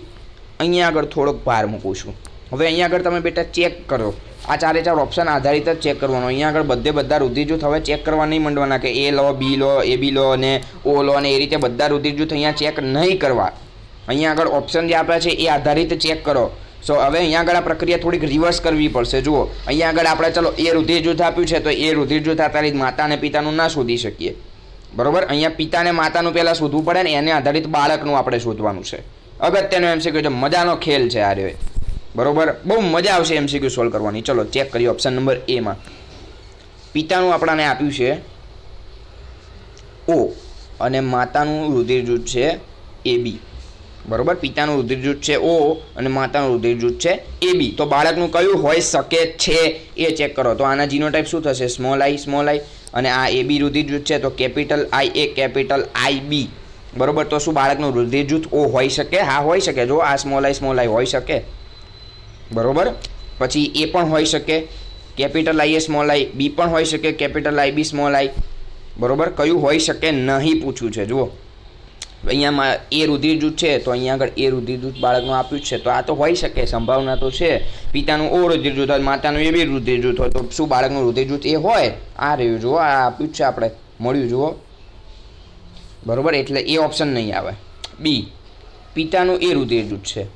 અહીંયા આગળ થોડોક ભાર મૂકું છું. હવે અહીંયા આગળ તમે બેટા ચેક કરો, આ 4 ઓપ્શન આધારિત જ ચેક કરવાનો. અહીંયા આગળ બધા રુધિર જૂથ હવે ચેક કરવા નહીં માંડવાના કે એ લો, બી લો, એ બી લો અને ઓ લો અને એ રીતે બધા રુધિર જૂથ અહીંયા ચેક નહીં કરવા. અહીંયા આગળ ઓપ્શન જે આપ્યા છે એ આધારિત ચેક કરો. સો હવે અહીંયા આગળ આ પ્રક્રિયા થોડીક રિવર્સ કરવી પડશે. જુઓ, અહીંયા આગળ આપણે ચલો એ રુધિર જૂથ આપ્યું છે તો એ રુધિર જૂથ આધારિત માતા અને પિતાનું ના શોધી શકીએ, બરોબર? અહીંયા પિતા અને માતાનું પહેલાં શોધવું પડે ને એને આધારિત બાળકનું આપણે શોધવાનું છે. અગત્યનો MCQ છે, મજાનો ખેલ છે આ રહ્યો, બરોબર? બહુ મજા આવશે MCQ સોલ્વ કરવાની. ચલો ચેક કરીએ ઓપ્શન નંબર A માં. પિતાનું આપણને આપ્યું છે O અને માતાનું રુધિર જૂથ છે AB, બરોબર? પિતાનું રુધિર જૂથ છે O અને માતાનું રુધિર જૂથ છે AB. તો બાળકનું કયું હોઈ શકે છે એ ચેક કરો. તો આના જીનોટાઈપ શું થશે? Small i. અને આ AB રુધિર જૂથ છે તો કેપિટલ IA કેપિટલ IB, બરોબર? તો શું બાળકનું રુધિર જૂથ O હોઈ શકે? હા હોઈ શકે. જો આ સ્મોલ i હોઈ શકે, બરોબર? પછી એ પણ હોઈ શકે, કેપિટલ IA સ્મોલ i, બી પણ હોઈ શકે, કેપિટલ IB સ્મોલ i, બરોબર? કયું હોઈ શકે નહીં પૂછ્યું છે. જુઓ, અહીંયા એ રુધિર જૂથ છે તો અહીંયા આગળ એ રુધિર જૂથ બાળકનું આપ્યું છે, તો આ તો હોઈ શકે, સંભાવના તો છે. પિતાનું O રુધિર જૂથ હોય, માતાનું AB રુધિર જૂથ હોય, તો શું બાળકનું રુધિર જૂથ એ હોય? આ રહ્યું, જુઓ, આ આપ્યું છે આપણે, મળ્યું, જુઓ, બરોબર? એટલે એ ઓપ્શન નહીં આવે. બી, પિતાનું એ રુધિર જૂથ છે,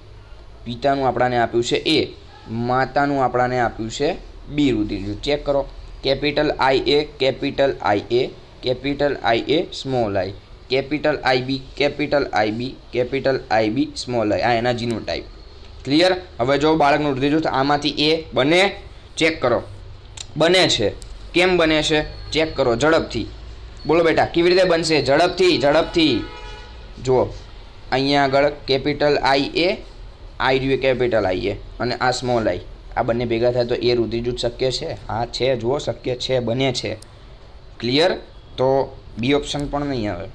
પિતાનું આપણને આપ્યું છે A, માતાનું આપણને આપ્યું છે B રુધિર જૂથ. ચેક કરો, capital IA capital IA capital IA small i, capital IB capital IB capital IB small i. આ એના જીનોટાઈપ. ક્લિયર? હવે જો બાળકનું રુધિર જૂથ આમાંથી એ બને, ચેક કરો. બને છે. કેમ બને છે ચેક કરો ઝડપથી. બોલો બેટા, કેવી રીતે બનશે? ઝડપથી. જુઓ, અહીંયા આગળ કેપિટલ IA, I રહ્યું કેપિટલ IA અને આ સ્મોલ i, આ બંને ભેગા થાય તો એ રુધિર જૂથ શક્ય છે? હા છે, જુઓ, શક્ય છે, બને છે. ક્લિયર? તો બી ઓપ્શન પણ નહીં આવે.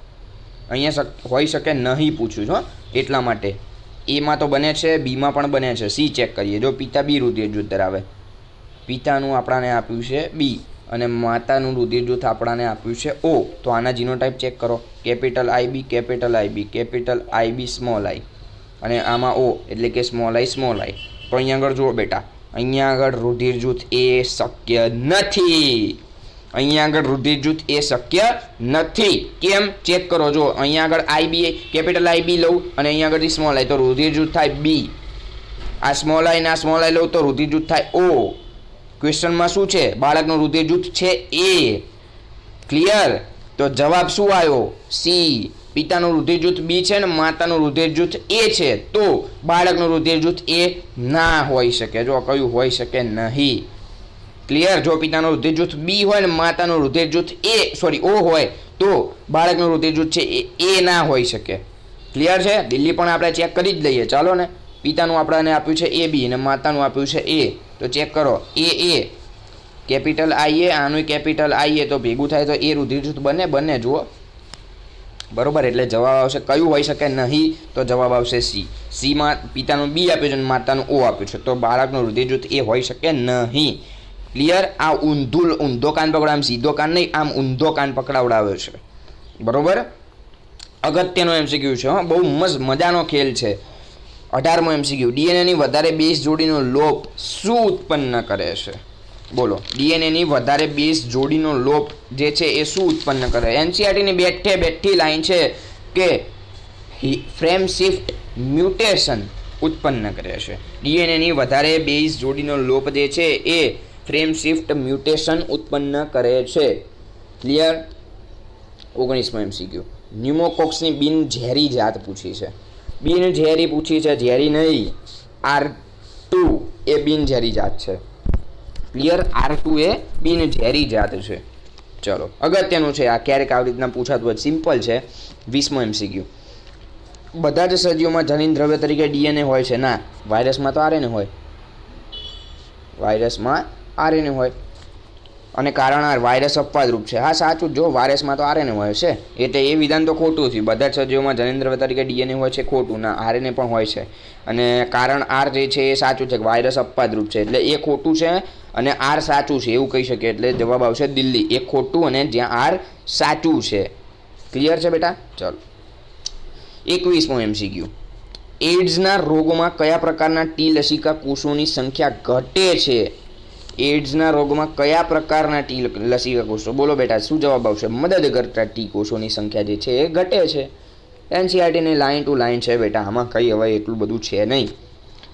અહીંયા હોઈ શકે નહીં પૂછ્યું છો, એટલા માટે. એમાં તો બને છે, બીમાં પણ બને છે. સી ચેક કરીએ. જો પિતા B રુધિર જૂથ ધરાવે, પિતાનું આપણને આપ્યું છે B અને માતાનું રુધિર જૂથ આપણને આપ્યું છે O, તો આના જીનોટાઈપ ચેક કરો, capital IB capital IB capital IB small i અને આમાં O એટલે કે સ્મોલ i. તો અહીંયા આગળ જુઓ બેટા, અહીંયા આગળ રુધિર જૂથ એ શક્ય નથી. કેમ? ચેક કરો. જો અહીંયા આગળ IB કેપિટલ IB લઉં અને અહીંયા આગળ સ્મોલ i, તો રુધિર જૂથ થાય B. આ સ્મોલ i ના સ્મોલ i લઉં તો રુધિર જૂથ થાય O. ક્વેશ્ચનમાં શું છે? બાળકનું રુધિર જૂથ છે A. ક્લિયર? તો જવાબ શું આવ્યો? સી. પિતાનું રુધિર જૂથ B છે ને માતાનું રુધિર જૂથ A છે, તો બાળકનું રુધિર જૂથ A ના હોઈ શકે. જો કયું હોઈ શકે નહીં. ક્લિયર? જો પિતાનું રુધિર જૂથ B હોય ને માતાનું રુધિર જૂથ O હોય તો બાળકનું રુધિર જૂથ છે એ ના હોઈ શકે. ક્લિયર છે? દિલ્હી પણ આપણે ચેક કરી જ લઈએ. ચાલો ને, પિતાનું આપણને આપ્યું છે AB અને માતાનું આપ્યું છે A, તો ચેક કરો. A કેપિટલ IA, આનું કેપિટલ IA, તો ભેગું થાય તો એ રુધિર જૂથ બને. જુઓ, બરોબર? એટલે જવાબ આવશે કયું હોઈ શકે નહીં? તો જવાબ આવશે સી. સીમાં પિતાનું B આપ્યું છે અને માતાનું O આપ્યું છે, તો બાળકનું રુધિર જૂથ એ હોઈ શકે નહીં. ક્લિયર? આ ઊંધો કાન પકડાવ, આમ સીધો કાન નહીં, આમ ઊંધો કાન પકડાવડાવ્યો છે, બરોબર? અગત્યનો MCQ છે, બહુ મસ્ત મજાનો ખેલ છે. 18મો MCQ. DNAની વધારે બેઝ જોડીનો લોપ શું ઉત્પન્ન કરે છે? બોલો, DNAની વધારે બેઝ જોડીનો લોપ જે છે એ શું ઉત્પન્ન કરે? NCERTની બેઠી લાઈન છે કે ફ્રેમ શિફ્ટ મ્યુટેશન ઉત્પન્ન કરે છે. DNAની વધારે બેઝ જોડીનો લોપ જે છે એ ફ્રેમ શિફ્ટ મ્યુટેશન ઉત્પન્ન કરે છે. ક્લિયર? 19મો MCQ. ન્યુમોકોક્સની બિનઝેરી જાત પૂછી છે. બિનઝેરી પૂછી છે, ઝેરી નહીં. R2 એ બિનઝેરી જાત છે. ક્લિયર? R2 એ બિનઝેરી જાત છે. ચલો અગત્યનું છે આ, ક્યારેક આવી રીતના પૂછાતું હોય, સિમ્પલ છે. 20મો MCQ. બધા જ સજીવોમાં જનીન દ્રવ્ય તરીકે DNA હોય છે? ના. વાયરસમાં તો RNA હોય. વાયરસમાં RNA હોય. અને કારણ વાયરસ અપવાદરૂપ છે. હા સાચું, જો વાયરસમાં તો RNA હોય છે એટલે એ વિધાન તો ખોટું થયું. બધા જ સજીવોમાં જનીન દ્રવ્ય તરીકે DNA હોય છે, ખોટું. ના, RNA પણ હોય છે. અને કારણ R જે છે એ સાચું છે, વાયરસ અપવાદરૂપ છે એટલે એ ખોટું છે અને R સાચું છે એવું કહી શકીએ. એટલે જવાબ આવશે દિલ્હી. એક ખોટું અને જ્યાં R સાચું છે. ક્લિયર છે બેટા? ચલો 21મો MCQ. એડ્સના રોગમાં કયા પ્રકારના ટી લસિકા કોષોની સંખ્યા ઘટે છે? એડ્સના રોગમાં કયા પ્રકારના ટી લસિકા કોષો? બોલો બેટા, શું જવાબ આવશે? મદદ કરતા ટી કોષોની સંખ્યા જે છે એ ઘટે છે. NCERTની લાઇન ટુ લાઇન છે બેટા, આમાં કંઈ હવે એટલું બધું છે નહીં.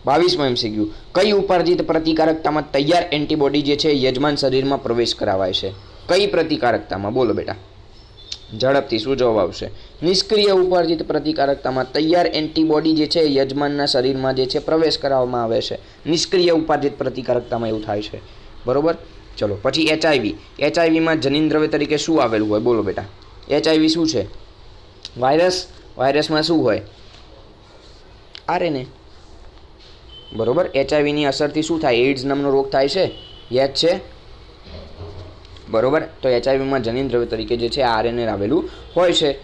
22મો MCQ. કઈ ઉપાર્જિત પ્રતિકારકતામાં તૈયાર એન્ટીબોડી જે છે યજમાન શરીરમાં પ્રવેશ કરાવાય છે? કઈ પ્રતિકારકતામાં? બોલો બેટા ઝડપથી, શું જવાબ આવશે? નિષ્ક્રિય ઉપાર્જિત પ્રતિકારકતામાં તૈયાર એન્ટીબોડી જે છે યજમાનના શરીરમાં જે છે પ્રવેશ કરાવવામાં આવે છે. નિષ્ક્રિય ઉપાર્જિત પ્રતિકારકતામાં એવું થાય છે. બરોબર. ચલો પછી HIV. HIVમાં જનીન દ્રવ્ય તરીકે શું આવેલું હોય? બોલો બેટા. HIV શું છે? વાયરસ. વાયરસમાં શું હોય? RNA. બરોબર. HIVની અસરથી શું થાય? એઇડ્સ નામનો રોગ થાય છે. યાદ છે? બરોબર. તો HIVમાં જનીન દ્રવ્ય તરીકે જે છે RNA આવેલું હોય છે.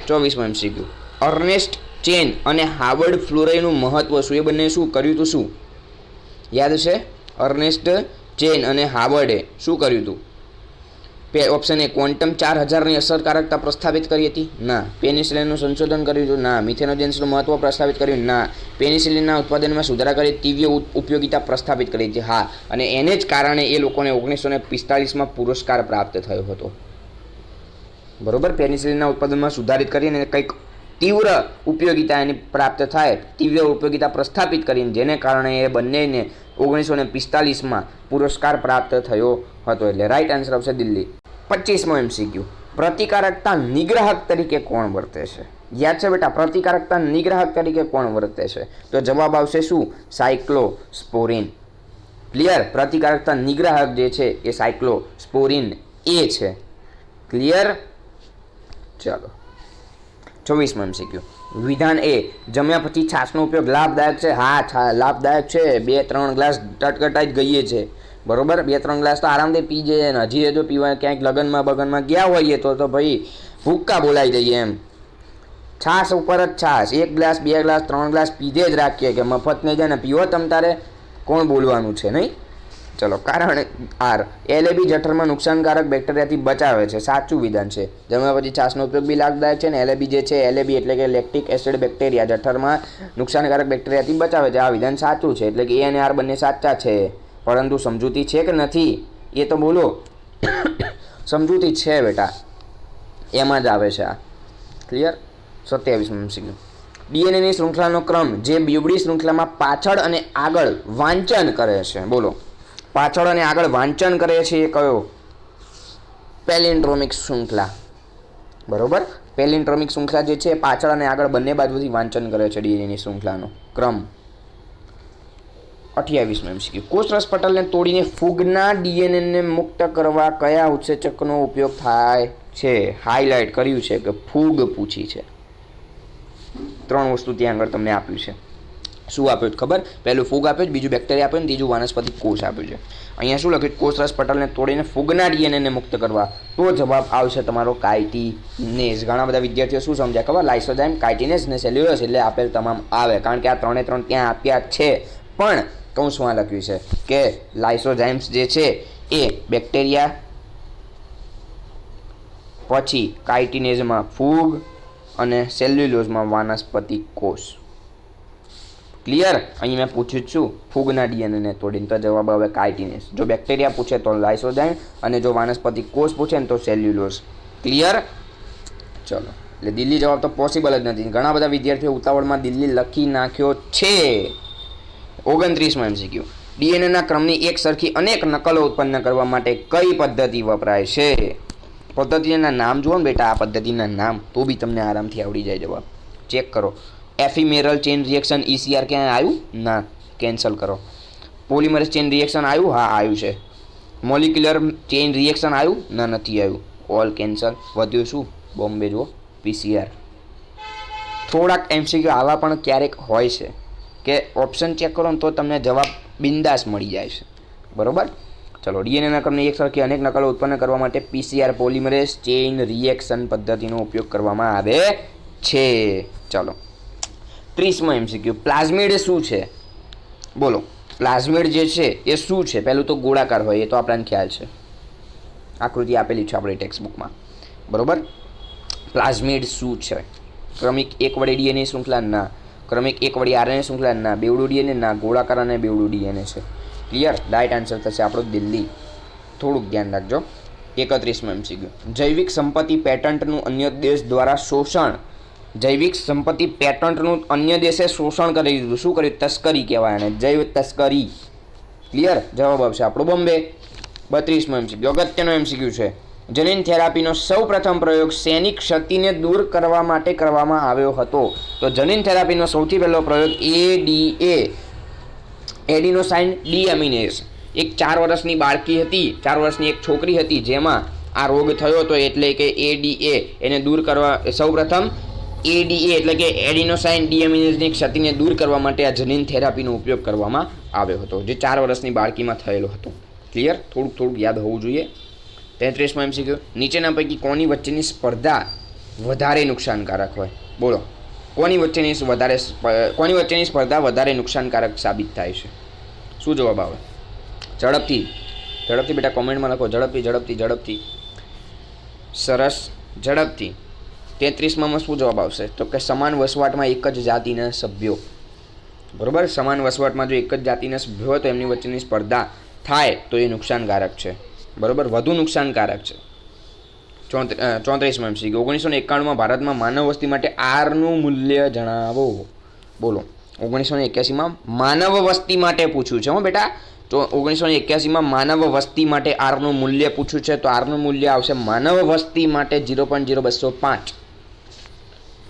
24મો MCQ. અર્નેસ્ટ ચેન અને હાર્વર્ડ ફ્લોરાઈનું મહત્વ શું? એ બંને શું કર્યું હતું? શું યાદ છે? અર્નેસ્ટ ચેન અને હાર્વર્ડે શું કર્યું હતું? ઓપ્શન એ ક્વોન્ટમ 4000ની અસરકારકતા પ્રસ્થાપિત કરી હતી? ના. પેનિસિલિનનું સંશોધન કર્યું હતું? ના. મિથેનોજેન્સનું મહત્વ પ્રસ્થાપિત કર્યું? ના. પેનિસિલિનના ઉત્પાદનમાં સુધારા કરી તીવ્ર ઉપયોગિતા પ્રસ્થાપિત કરી હતી? હા. અને એને જ કારણે એ લોકોને 1945માં પુરસ્કાર પ્રાપ્ત થયો હતો. બરોબર. પેનિસિલિનના ઉત્પાદનમાં સુધારિત કરીને કંઈક તીવ્ર ઉપયોગિતા એની પ્રાપ્ત થાય, તીવ્ર ઉપયોગિતા પ્રસ્થાપિત કરીને જેને કારણે એ બંનેને 1945માં પુરસ્કાર પ્રાપ્ત થયો હતો. એટલે રાઈટ આન્સર આવશે દિલ્હી. 25મો MCQ. પ્રતિકારકતા નિગ્રાહક તરીકે કોણ વર્તે છે? યાદ છે બેટા? પ્રતિકારકતા નિગ્રાહક તરીકે કોણ વર્તે છે? તો જવાબ આવશે શું? સાયક્લોસ્પોરિન. ક્લિયર? પ્રતિકારકતા નિગ્રાહક જે છે એ સાયક્લોસ્પોરિન એ છે. ક્લિયર? ચાલો 24મો MCQ. વિધાન એ. જમ્યા પછી છાશનો ઉપયોગ લાભદાયક છે? હા, લાભદાયક છે. 2-3 ગ્લાસ ટટકટાઈ જ ગઈએ છે. બરોબર. 2-3 ગ્લાસ તો આરામથી પી જઈએ ને હજી જો પીવા ક્યાંક લગનમાં ગયા હોઈએ તો ભાઈ હુક્કા બોલાઈ જઈએ એમ. છાશ ઉપર જ છાશ. 1 ગ્લાસ 2 ગ્લાસ 3 ગ્લાસ પીધે જ રાખીએ કે મફત નહીં જાય ને પીવો તમ તારે કોણ બોલવાનું છે નહીં. ચલો કારણ R. LAB જઠરમાં નુકસાનકારક બેક્ટેરિયાથી બચાવે છે. સાચું વિધાન છે. જમ્યા પછી છાશનો ઉપયોગ બી લાભદાયક છે ને LAB જે છે LAB એટલે કે લેક્ટિક એસિડ બેક્ટેરિયા જઠરમાં નુકસાનકારક બેક્ટેરિયાથી બચાવે છે. આ વિધાન સાચું છે. એટલે કે A અને R બંને સાચા છે. પરંતુ સમજૂતી છે કે નથી એ તો બોલો. સમજૂતી છે બેટા, એમાં જ આવે છે આ. ક્લિયર? 27મો MCQ. DNAની શૃંખલાનો ક્રમ જે બીબડી શૃંખલામાં પાછળ અને આગળ વાંચન કરે છે? બોલો. પાછળ અને આગળ વાંચન કરે છે એ કયો? પેલિન્ડ્રોમિક શૃંખલા. બરોબર. પેલિન્ડ્રોમિક શૃંખલા જે છે પાછળ અને આગળ બંને બાજુથી વાંચન કરે છે DNAની શૃંખલાનો ક્રમ. 28મો MCQ. કોષરસ પટલને તોડીને ફૂગના DNAને મુક્ત કરવા કયા ઉત્સેચકનો ઉપયોગ થાય છે? હાઇલાઇટ કર્યું છે કે ફૂગ પૂછી છે. 3 વસ્તુ ત્યાં આગળ તમને આપ્યું છે. શું આપ્યું ખબર? પહેલું ફૂગ આપ્યું, બીજું બેક્ટેરિયા આપ્યું, ત્રીજું વાનસ્પતિક કોષ આપ્યું છે. અહીંયા શું લખ્યું? કોષરસ પટલને તોડીને ફૂગના DNAને મુક્ત કરવા. તો જવાબ આવશે તમારો કાઇટિનેઝ. ઘણા બધા વિદ્યાર્થીઓ શું સમજ્યા ખબર? લાઇસોઝાઇમ, કાઇટિનેઝ ને સેલ્યુલોઝ એટલે આપેલ તમામ આવે, કારણ કે આ 3 ત્યાં આપ્યા છે. પણ કૌંસમાં લખ્યું છે કે લાઇસોઝાઇમ્સ જે છે એ બેક્ટેરિયા, પછી કાઇટિનેઝમાં ફૂગ અને સેલ્યુલોઝમાં વાનસ્પતિક કોષ. ક્લિયર? અહીં મેં પૂછ્યું છું ફૂગના DNAને તોડીને, તો જવાબ આવે કાઇટિનેઝ. જો બેક્ટેરિયા પૂછે તો લાઇસોઝાઇમ અને જો વાનસ્પતિક કોષ પૂછે ને તો સેલ્યુલોઝ. ક્લિયર? ચલો એટલે દિલ્હી જવાબ તો પોસિબલ જ નથી. ઘણા બધા વિદ્યાર્થીઓ ઉતાવળમાં દિલ્હી લખી નાખ્યો છે. 29મો MCQ. DNAના ક્રમની એક સરખી અનેક નકલો ઉત્પન્ન કરવા માટે કઈ પદ્ધતિ વપરાય છે? પદ્ધતિના નામ જુઓ ને બેટા, આ પદ્ધતિના નામ તો બી તમને આરામથી આવડી જાય જવાબ. ચેક કરો. એફિમેરલ ચેઇન રિએક્શન ECR ક્યાં આવ્યું? ના, કેન્સલ કરો. પોલિમરેઝ ચેઇન રિએક્શન આવ્યું? હા આવ્યું છે. મોલિક્યુલર ચેઇન રિએક્શન આવ્યું? ના, નથી આવ્યું. All cancel. વધ્યું શું? બોમ્બે જુઓ PCR. થોડાક MCQ આવા પણ ક્યારેક હોય છે કે ઓપ્શન ચેક કરો ને તો તમને જવાબ બિંદાસ મળી જાય છે. બરોબર. ચલો, DNA નકલની એક સરખી અનેક નકલો ઉત્પન્ન કરવા માટે PCR પોલિમરેઝ ચેઇન રિએક્શન પદ્ધતિનો ઉપયોગ કરવામાં આવે છે. ચલો, 30મો MCQ. પ્લાઝમિડ શું છે? બોલો, પ્લાઝમિડ જે છે એ શું છે? પહેલું તો ગોળાકાર હોય, એ તો આપણને ખ્યાલ છે, આકૃતિ આપેલી છે આપણી ટેક્સ્ટ બુકમાં. બરોબર. પ્લાઝમિડ શું છે? ક્રમિક એક વડે DNA શૃંખલા? ના. ક્રમિક એક વડે RNA શૃંખલા? ના. બેવડું DNA? ના. ગોળાકાર અને બેવડું DNA છે. ક્લિયર? રાઈટ આન્સર થશે આપણો દિલ્હી. થોડુંક ધ્યાન રાખજો. 31મો MCQ. જૈવિક સંપત્તિ પેટન્ટનું અન્ય દેશ દ્વારા શોષણ. જૈવિક સંપત્તિ પેટન્ટનું અન્ય દેશે શોષણ કરી દીધું. શું કર્યું? તસ્કરી કહેવાય એને, જૈવ તસ્કરી. ક્લિયર? જવાબ આવશે આપણો બોમ્બે. 32મો MCQ. અગત્યનો MCQ છે. જનીન થેરાપીનો સૌ પ્રથમ પ્રયોગ શેની ક્ષતિને દૂર કરવા માટે કરવામાં આવ્યો હતો? તો જનીન થેરાપીનો સૌથી પહેલો પ્રયોગ ADA, એડિનોસાઇન ડીએમિનેઝ. એક 4 વર્ષની બાળકી હતી, 4 વર્ષની એક છોકરી હતી જેમાં આ રોગ થયો હતો, એટલે કે ADA એને દૂર કરવા સૌપ્રથમ ADA એટલે કે એડિનોસાઇન ડીએમિનેઝની ક્ષતિને દૂર કરવા માટે આ જનીન થેરાપીનો ઉપયોગ કરવામાં આવ્યો હતો, જે 4 વર્ષની બાળકીમાં થયેલો હતો. ક્લિયર? થોડુંક યાદ હોવું જોઈએ. 33મો MCQ. નીચેના પૈકી કોની વચ્ચેની સ્પર્ધા વધારે નુકસાનકારક હોય? બોલો, કોની વચ્ચેની સ્પર્ધા વધારે નુકસાનકારક સાબિત થાય છે? શું જવાબ આવે? ઝડપથી બેટા કોમેન્ટમાં લખો. ઝડપથી. સરસ, ઝડપથી. 33માં શું જવાબ આવશે? તો કે સમાન વસવાટમાં એક જ જાતિના સભ્યો. બરોબર. સમાન વસવાટમાં જો એક જ જાતિના સભ્યો હોય તો એમની વચ્ચેની સ્પર્ધા થાય તો એ નુકસાનકારક છે. બરોબર, વધુ નુકસાનકારક છે. 34મો MCQ. 1991માં ભારતમાં માનવ વસ્તી માટે આરનું મૂલ્ય જણાવો. બોલો, 1981માં માનવ વસ્તી માટે પૂછ્યું છે હો બેટા. તો 1981માં માનવ વસ્તી માટે આરનું મૂલ્ય પૂછ્યું છે, તો આરનું મૂલ્ય આવશે માનવ વસ્તી માટે 0.0205.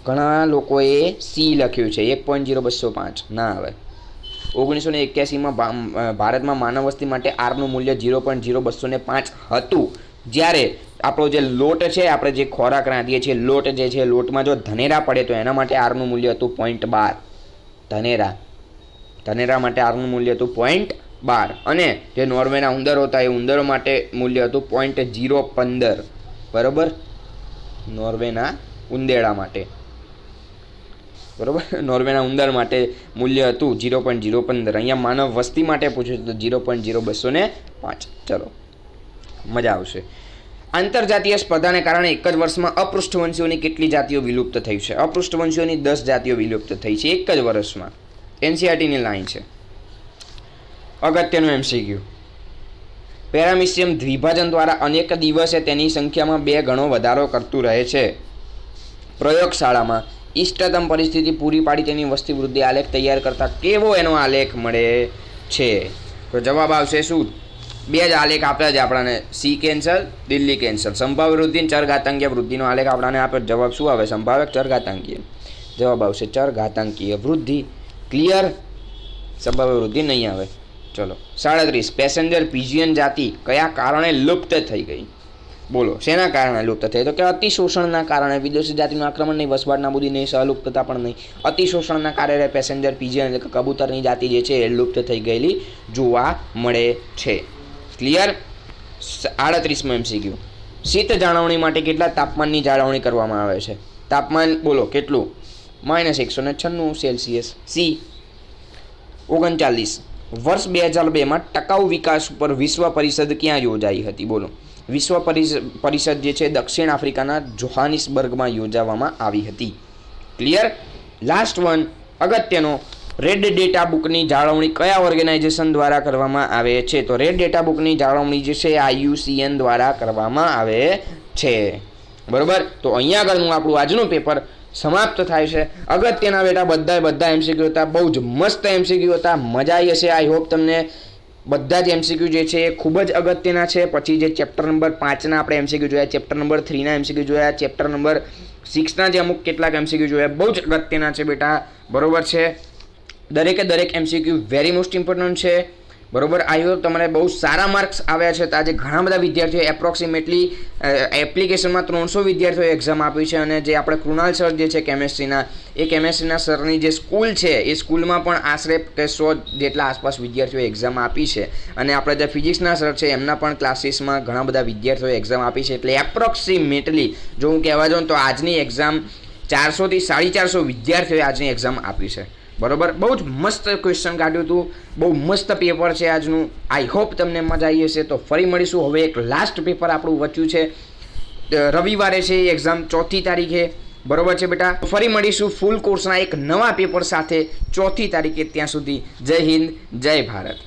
ઘણા લોકોએ C લખ્યું છે, 1.0205 ના આવે. 1981માં ભારતમાં માનવ વસ્તી માટે આરનું મૂલ્ય 0.0205 હતું. જ્યારે આપણો જે લોટ છે, આપણે જે ખોરાક રાંધીએ છીએ, લોટ જે છે, લોટમાં જો ધનેરા પડે તો એના માટે આરનું મૂલ્ય હતું 0.12. ધનેરા માટે આરનું મૂલ્ય હતું 0.12. અને જે નોર્વેના ઉંદર હતા એ ઉંદરો માટે મૂલ્ય હતું 0.015. બરાબર, નોર્વેના ઉંદેડા માટે. બરાબર, નોર્વેના ઉંદર માટે મૂલ્ય હતું 0.015. અહીંયા માનવ વસ્તી માટે પૂછ્યું તો 0.0205. ચલો, મજા આવશે. આંતરજાતીય સ્પર્ધાને કારણે એક જ વર્ષમાં અપૃષ્ઠવંશીઓની કેટલી જાતિઓ વિલુપ્ત થઈ છે? અપૃષ્ઠવંશીઓની 10 જાતિઓ વિલુપ્ત થઈ છે એક જ વર્ષમાં. NCERTની લાઈન છે. અગત્યનું MCQ. પેરામિશિયમ દ્વિભાજન દ્વારા અનેક દિવસે તેની સંખ્યામાં 2 ગણો વધારો કરતું રહે છે. પ્રયોગશાળામાં ઇષ્ટતમ પરિસ્થિતિ પૂરી પાડી તેની વસ્તી વૃદ્ધિ આલેખ તૈયાર કરતા કેવો એનો આલેખ મળે છે? તો જવાબ આવશે શું? 2 જ આલેખ આપ્યા છે આપણને. C cancel, Delhi cancel. સંભાવ્ય વૃદ્ધિ, ચરઘાતાંકીય વૃદ્ધિનો આલેખ આપણને આપ્યો. જવાબ શું આવે? સંભાવ્ય, ચરઘાતાંકીય. જવાબ આવશે ચરઘાતાંકીય વૃદ્ધિ. ક્લિયર? સંભાવ્ય વૃદ્ધિ નહીં આવે. ચલો, 37. પેસેન્જર પિજિયન જાતિ કયા કારણે લુપ્ત થઈ ગઈ? બોલો, શેના કારણે લુપ્ત થઈ? તો કે અતિશોષણના કારણે. વિદેશી જાતિનું આક્રમણ નહીં, વસવાટ નાબૂદી નહીં, સહલુપ્તતા પણ નહીં. અતિશોષણના કારણે પેસેન્જર પિજિયન એટલે કે કબૂતરની જાતિ જે છે એ લુપ્ત થઈ ગયેલી જોવા મળે છે. ક્લિયર? 38મો MCQ. શીત જાળવણી માટે કેટલા તાપમાનની જાળવણી કરવામાં આવે છે? તાપમાન બોલો કેટલું? -196 C. 39. વર્ષ 2002માં ટકાઉ વિકાસ પર વિશ્વ પરિષદ ક્યાં યોજાઈ હતી? બોલો, વિશ્વ પરિષદ જે છે દક્ષિણ આફ્રિકાના જોહાનિસબર્ગમાં યોજવામાં આવી હતી. ક્લિયર? લાસ્ટ વન, અગત્યનો. રેડ ડેટા બુકની જાળવણી કયા ઓર્ગેનાઇઝેશન દ્વારા કરવામાં આવે છે? તો રેડ ડેટા બુકની જાળવણી જે છે IUCN દ્વારા કરવામાં આવે છે. બરોબર, તો અહીંયા આગળનું આપણું આજનું પેપર સમાપ્ત થાય છે. અગત્યના બેટા બધા MCQ હતા, બહુ જ મસ્ત MCQ હતા, મજા આવી હશે. આઈ હોપ તમને બધા જ MCQ જે છે એ ખૂબ જ અગત્યના છે. પછી જે ચેપ્ટર નંબર 5ના આપણે MCQ જોયા, ચેપ્ટર નંબર 3ના MCQ જોયા, ચેપ્ટર નંબર 6ના જે અમુક કેટલાક MCQ જોયા, બહુ જ અગત્યના છે બેટા. બરોબર છે? દરેક MCQ વેરી મોસ્ટ ઇમ્પોર્ટન્ટ છે. બરોબર. આઈ હોપ તમારે બહુ સારા માર્ક્સ આવ્યા છે. તો આજે ઘણા બધા વિદ્યાર્થીઓ એપ્રોક્સિમેટલી એપ્લિકેશનમાં 300 વિદ્યાર્થીઓએ એક્ઝામ આપી છે. અને જે આપણે કૃણાલ સર જે છે કેમેસ્ટ્રીના, એ કેમેસ્ટ્રીના સરની જે સ્કૂલ છે એ સ્કૂલમાં પણ આશરે 100 જેટલા આસપાસ વિદ્યાર્થીઓએ એક્ઝામ આપી છે. અને આપણે જે ફિઝિક્સના સર છે એમના પણ ક્લાસીસમાં ઘણા બધા વિદ્યાર્થીઓએ એક્ઝામ આપી છે. એટલે એપ્રોક્સિમેટલી જો હું કહેવા જાઉં તો આજની એક્ઝામ 400 થી 450 વિદ્યાર્થીઓએ આજની એક્ઝામ આપી છે. બરોબર. બહુ જ મસ્ત ક્વેશ્ચન કાઢ્યું હતું, બહુ મસ્ત પેપર છે આજનું. આઈ હોપ તમને મજા આવી હશે. તો ફરી મળીશું. હવે એક લાસ્ટ પેપર આપણું વચ્યું છે, રવિવારે છે એ એક્ઝામ 4મી તારીખે. બરોબર છે બેટા. ફરી મળીશું ફૂલ કોર્સના એક નવા પેપર સાથે 4મી તારીખે. ત્યાં સુધી જય હિન્દ, જય ભારત.